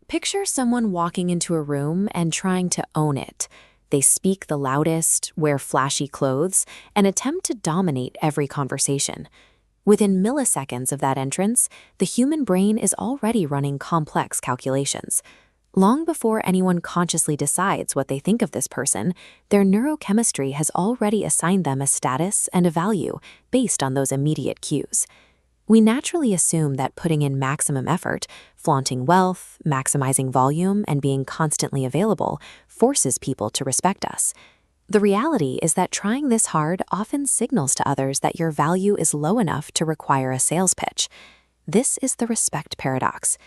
Picture someone walking into a room and trying to own it. They speak the loudest, wear flashy clothes, and attempt to dominate every conversation. Within milliseconds of that entrance, the human brain is already running complex calculations. Long before anyone consciously decides what they think of this person, their neurochemistry has already assigned them a status and a value based on those immediate cues. We naturally assume that putting in maximum effort, flaunting wealth, maximizing volume, and being constantly available forces people to respect us. The reality is that trying this hard often signals to others that your value is low enough to require a sales pitch. This is the respect paradox.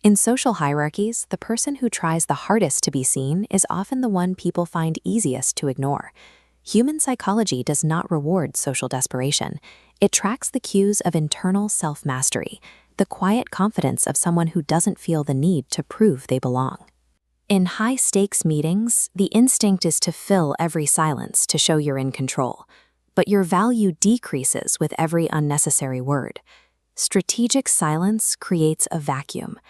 In social hierarchies, the person who tries the hardest to be seen is often the one people find easiest to ignore. Human psychology does not reward social desperation. It tracks the cues of internal self-mastery, the quiet confidence of someone who doesn't feel the need to prove they belong. In high-stakes meetings, the instinct is to fill every silence to show you're in control, but your value decreases with every unnecessary word. Strategic silence creates a vacuum.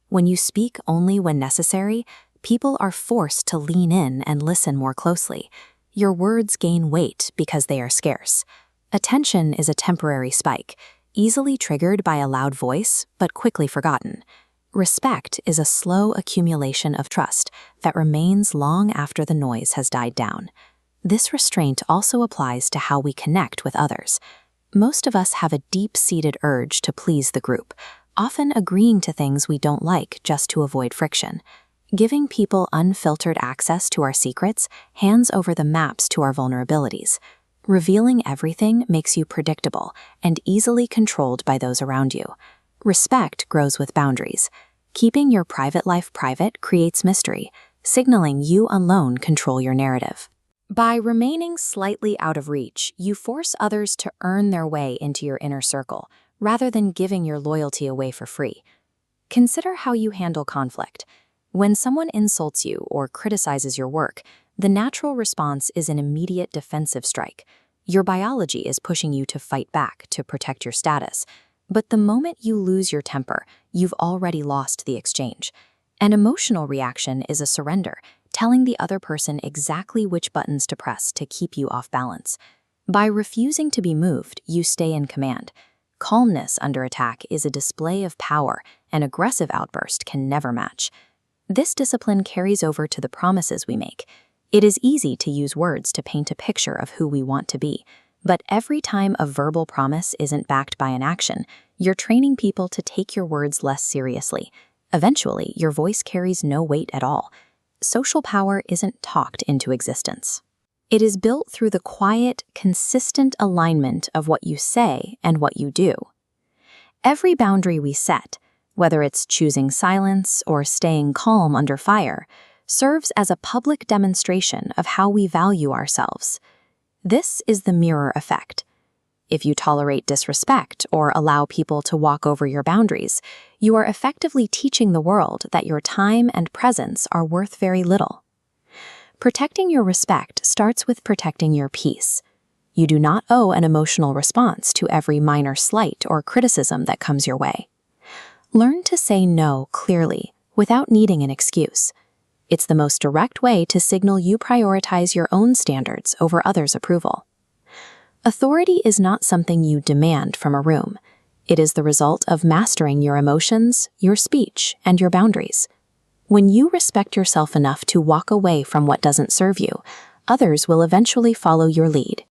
When you speak only when necessary, people are forced to lean in and listen more closely. Your words gain weight because they are scarce. Attention is a temporary spike, easily triggered by a loud voice, but quickly forgotten. Respect is a slow accumulation of trust that remains long after the noise has died down. This restraint also applies to how we connect with others. Most of us have a deep-seated urge to please the group, often agreeing to things we don't like just to avoid friction. Giving people unfiltered access to our secrets hands over the maps to our vulnerabilities. Revealing everything makes you predictable and easily controlled by those around you. Respect grows with boundaries. Keeping your private life private creates mystery, signaling you alone control your narrative. By remaining slightly out of reach, you force others to earn their way into your inner circle, rather than giving your loyalty away for free. Consider how you handle conflict. When someone insults you or criticizes your work, the natural response is an immediate defensive strike. Your biology is pushing you to fight back to protect your status. But the moment you lose your temper, you've already lost the exchange. An emotional reaction is a surrender, telling the other person exactly which buttons to press to keep you off balance. By refusing to be moved, you stay in command. Calmness under attack is a display of power, an aggressive outburst can never match. This discipline carries over to the promises we make. It is easy to use words to paint a picture of who we want to be, but every time a verbal promise isn't backed by an action, you're training people to take your words less seriously. Eventually, your voice carries no weight at all. Social power isn't talked into existence. It is built through the quiet, consistent alignment of what you say and what you do. Every boundary we set, whether it's choosing silence or staying calm under fire, serves as a public demonstration of how we value ourselves. This is the mirror effect. If you tolerate disrespect or allow people to walk over your boundaries, you are effectively teaching the world that your time and presence are worth very little. Protecting your respect starts with protecting your peace. You do not owe an emotional response to every minor slight or criticism that comes your way. Learn to say no clearly, without needing an excuse. It's the most direct way to signal you prioritize your own standards over others' approval. Authority is not something you demand from a room. It is the result of mastering your emotions, your speech, and your boundaries. When you respect yourself enough to walk away from what doesn't serve you, others will eventually follow your lead.